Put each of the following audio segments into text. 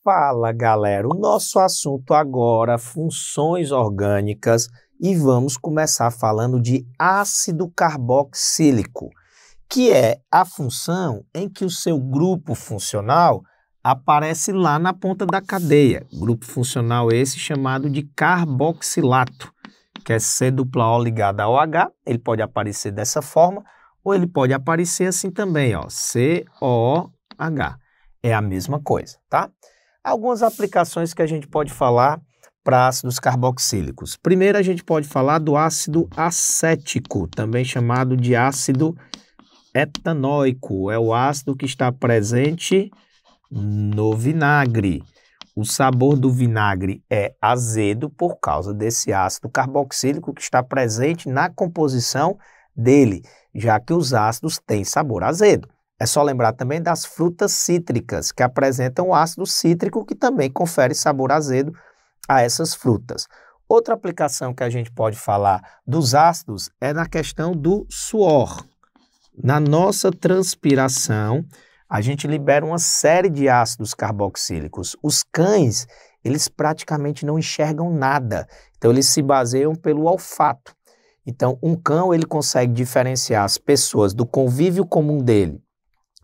Fala, galera! O nosso assunto agora, funções orgânicas, e vamos começar falando de ácido carboxílico, que é a função em que o seu grupo funcional aparece lá na ponta da cadeia. Grupo funcional esse chamado de carboxilato, que é C-O ligado ao H, ele pode aparecer dessa forma, ou ele pode aparecer assim também, ó, COH. É a mesma coisa, tá? Algumas aplicações que a gente pode falar para ácidos carboxílicos. Primeiro, a gente pode falar do ácido acético, também chamado de ácido etanóico. É o ácido que está presente no vinagre. O sabor do vinagre é azedo por causa desse ácido carboxílico que está presente na composição dele, já que os ácidos têm sabor azedo. É só lembrar também das frutas cítricas, que apresentam o ácido cítrico, que também confere sabor azedo a essas frutas. Outra aplicação que a gente pode falar dos ácidos é na questão do suor. Na nossa transpiração, a gente libera uma série de ácidos carboxílicos. Os cães, eles praticamente não enxergam nada, então eles se baseiam pelo olfato. Então, um cão, ele consegue diferenciar as pessoas do convívio comum dele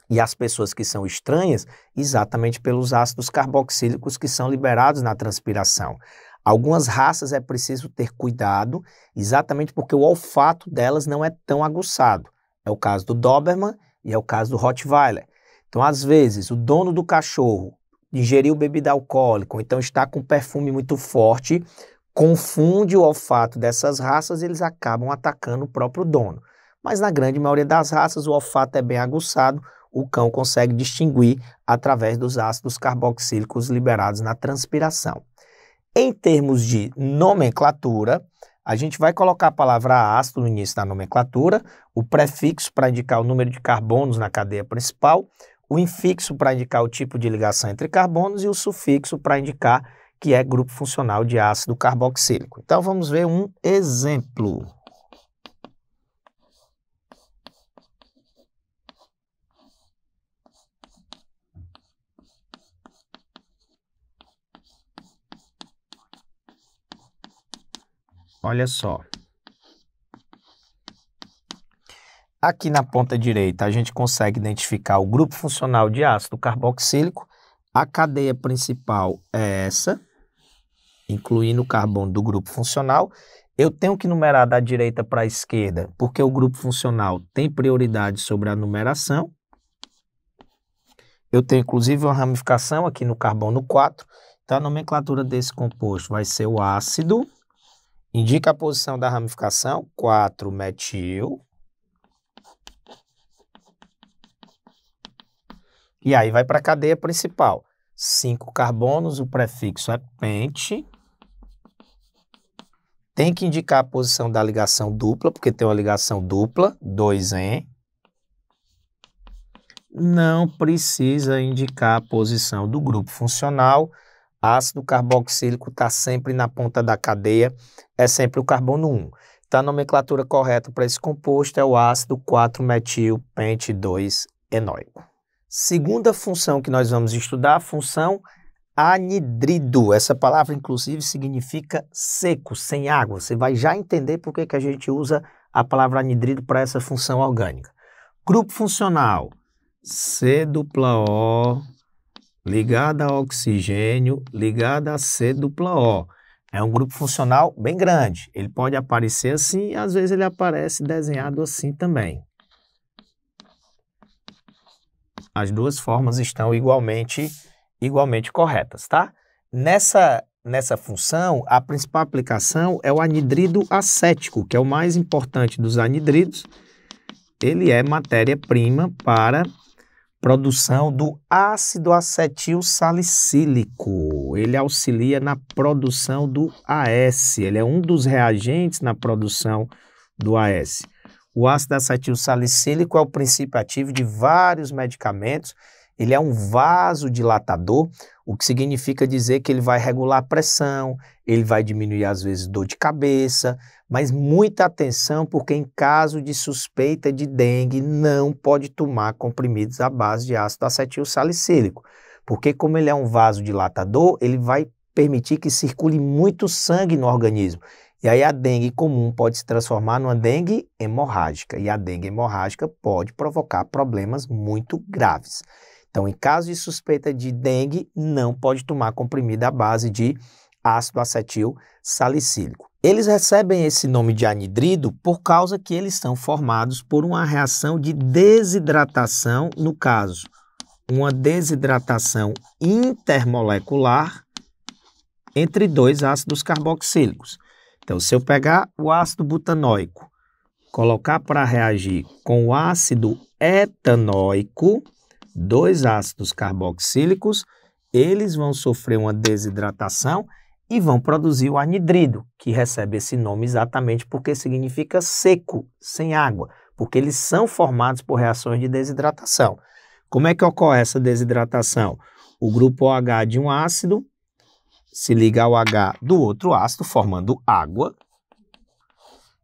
e as pessoas que são estranhas exatamente pelos ácidos carboxílicos que são liberados na transpiração. Algumas raças é preciso ter cuidado, exatamente porque o olfato delas não é tão aguçado. É o caso do Doberman e é o caso do Rottweiler. Então, às vezes, o dono do cachorro ingeriu bebida alcoólica, ou então está com perfume muito forte, confunde o olfato dessas raças e eles acabam atacando o próprio dono. Mas na grande maioria das raças, o olfato é bem aguçado, o cão consegue distinguir através dos ácidos carboxílicos liberados na transpiração. Em termos de nomenclatura, a gente vai colocar a palavra ácido no início da nomenclatura, o prefixo para indicar o número de carbonos na cadeia principal, o infixo para indicar o tipo de ligação entre carbonos e o sufixo para indicar que é grupo funcional de ácido carboxílico. Então vamos ver um exemplo. Olha só. Aqui na ponta direita a gente consegue identificar o grupo funcional de ácido carboxílico. A cadeia principal é essa, incluindo o carbono do grupo funcional. Eu tenho que numerar da direita para a esquerda, porque o grupo funcional tem prioridade sobre a numeração. Eu tenho inclusive uma ramificação aqui no carbono 4. Então a nomenclatura desse composto vai ser o ácido. Indica a posição da ramificação, 4-metil. E aí vai para a cadeia principal. 5 carbonos, o prefixo é pente. Tem que indicar a posição da ligação dupla, porque tem uma ligação dupla, 2-en. Não precisa indicar a posição do grupo funcional. Ácido carboxílico está sempre na ponta da cadeia, é sempre o carbono 1. Então, a nomenclatura correta para esse composto é o ácido 4-metil-pente-2-enóico. Segunda função que nós vamos estudar, a função anidrido. Essa palavra, inclusive, significa seco, sem água. Você vai já entender por que a gente usa a palavra anidrido para essa função orgânica. Grupo funcional, C-O, ligada a oxigênio, ligada a C-O. É um grupo funcional bem grande. Ele pode aparecer assim e às vezes ele aparece desenhado assim também. As duas formas estão igualmente corretas, tá? Nessa função, a principal aplicação é o anidrido acético, que é o mais importante dos anidridos. Ele é matéria-prima para produção do ácido acetil salicílico. Ele auxilia na produção do AS. Ele é um dos reagentes na produção do AS. O ácido acetil salicílico é o princípio ativo de vários medicamentos. Ele é um vasodilatador, o que significa dizer que ele vai regular a pressão, ele vai diminuir às vezes dor de cabeça, mas muita atenção porque em caso de suspeita de dengue não pode tomar comprimidos à base de ácido acetil salicílico, porque como ele é um vasodilatador, ele vai permitir que circule muito sangue no organismo. E aí a dengue comum pode se transformar numa dengue hemorrágica, e a dengue hemorrágica pode provocar problemas muito graves. Então, em caso de suspeita de dengue, não pode tomar comprimido à base de ácido acetil salicílico. Eles recebem esse nome de anidrido por causa que eles são formados por uma reação de desidratação, no caso, uma desidratação intermolecular entre dois ácidos carboxílicos. Então, se eu pegar o ácido butanóico, colocar para reagir com o ácido etanóico, dois ácidos carboxílicos, eles vão sofrer uma desidratação e vão produzir o anidrido, que recebe esse nome exatamente porque significa seco, sem água, porque eles são formados por reações de desidratação. Como é que ocorre essa desidratação? O grupo OH de um ácido se liga ao H do outro ácido, formando água,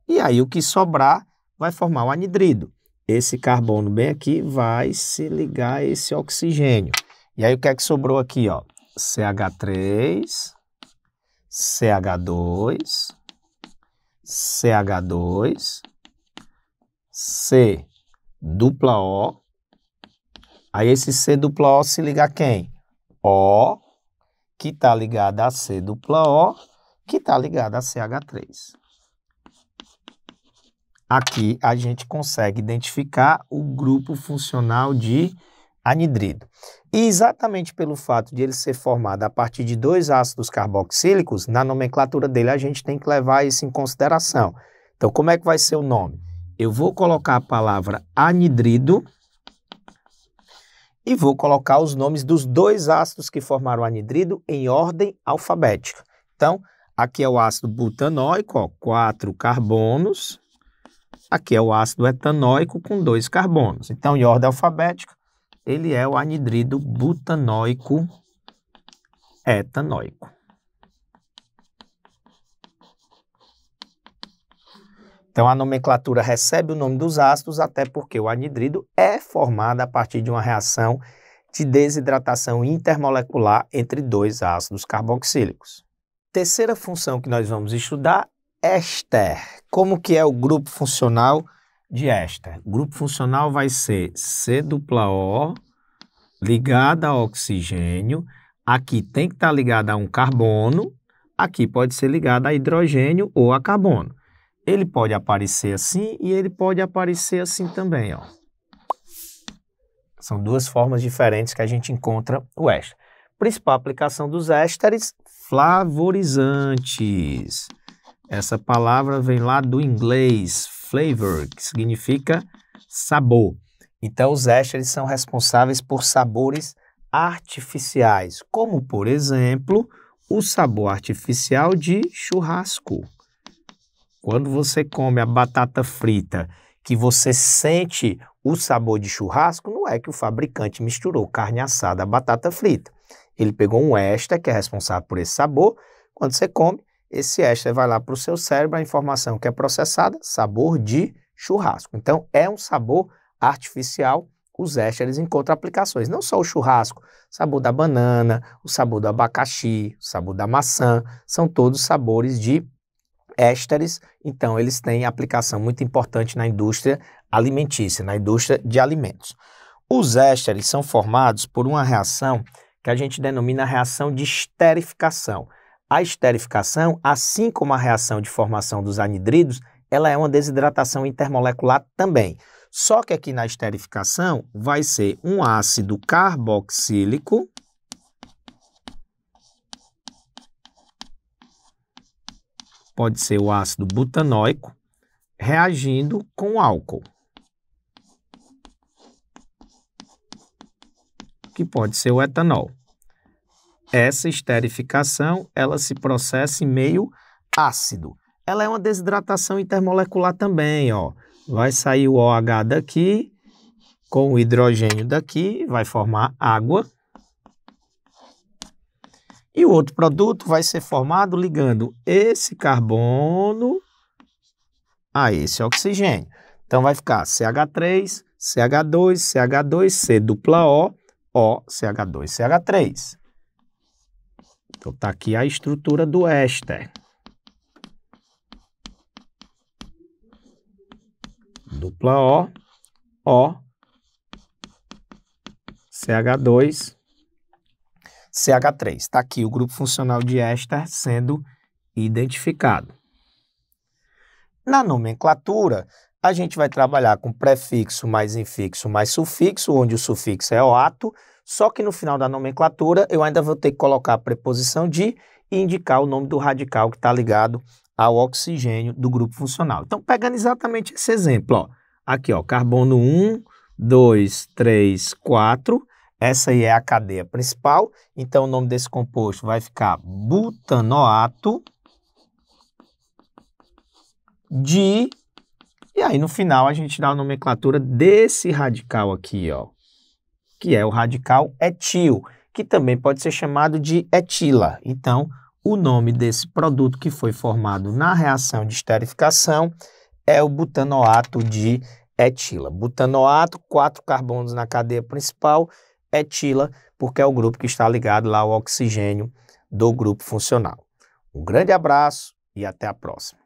e aí o que sobrar vai formar o anidrido. Esse carbono bem aqui vai se ligar a esse oxigênio. E aí o que é que sobrou aqui, ó? CH3, CH2, CH2, C dupla O. Aí esse C dupla O se liga a quem? O, que está ligado a C dupla O, que está ligado a CH3. Aqui a gente consegue identificar o grupo funcional de anidrido. E exatamente pelo fato de ele ser formado a partir de dois ácidos carboxílicos, na nomenclatura dele a gente tem que levar isso em consideração. Então, como é que vai ser o nome? Eu vou colocar a palavra anidrido e vou colocar os nomes dos dois ácidos que formaram o anidrido em ordem alfabética. Então, aqui é o ácido butanóico, ó, 4 carbonos. Aqui é o ácido etanóico com 2 carbonos. Então, em ordem alfabética, ele é o anidrido butanóico etanóico. Então, a nomenclatura recebe o nome dos ácidos, até porque o anidrido é formado a partir de uma reação de desidratação intermolecular entre dois ácidos carboxílicos. Terceira função que nós vamos estudar, éster. Como que é o grupo funcional de éster? O grupo funcional vai ser C-O ligada a oxigênio. Aqui tem que estar ligada a um carbono. Aqui pode ser ligada a hidrogênio ou a carbono. Ele pode aparecer assim e ele pode aparecer assim também, ó. São duas formas diferentes que a gente encontra o éster. Principal aplicação dos ésteres, flavorizantes. Essa palavra vem lá do inglês, flavor, que significa sabor. Então, os ésteres são responsáveis por sabores artificiais, como, por exemplo, o sabor artificial de churrasco. Quando você come a batata frita, que você sente o sabor de churrasco, não é que o fabricante misturou carne assada à batata frita. Ele pegou um éster, que é responsável por esse sabor. Quando você come, esse éster vai lá para o seu cérebro, a informação que é processada, sabor de churrasco. Então, é um sabor artificial. Os ésteres encontram aplicações. Não só o churrasco, o sabor da banana, o sabor do abacaxi, o sabor da maçã, são todos sabores de ésteres, então eles têm aplicação muito importante na indústria alimentícia, na indústria de alimentos. Os ésteres são formados por uma reação que a gente denomina reação de esterificação. A esterificação, assim como a reação de formação dos anidridos, ela é uma desidratação intermolecular também. Só que aqui na esterificação vai ser um ácido carboxílico pode ser o ácido butanóico, reagindo com álcool, que pode ser o etanol. Essa esterificação, ela se processa em meio ácido. Ela é uma desidratação intermolecular também, ó. Vai sair o OH daqui, com o hidrogênio daqui, vai formar água. E o outro produto vai ser formado ligando esse carbono a esse oxigênio. Então, vai ficar CH3, CH2, CH2, C dupla O, OCH2CH3. Então, está aqui a estrutura do éster. Dupla O, CH2, CH3. Está aqui o grupo funcional de éster sendo identificado. Na nomenclatura, a gente vai trabalhar com prefixo mais infixo mais sufixo, onde o sufixo é oato, só que no final da nomenclatura eu ainda vou ter que colocar a preposição de e indicar o nome do radical que está ligado ao oxigênio do grupo funcional. Então, pegando exatamente esse exemplo, ó, aqui, ó, carbono 1, 2, 3, 4, essa aí é a cadeia principal, então o nome desse composto vai ficar butanoato de... E aí, no final, a gente dá a nomenclatura desse radical aqui, ó, que é o radical etil, que também pode ser chamado de etila. Então, o nome desse produto que foi formado na reação de esterificação é o butanoato de etila. Butanoato, 4 carbonos na cadeia principal, etila, porque é o grupo que está ligado lá ao oxigênio do grupo funcional. Um grande abraço e até a próxima.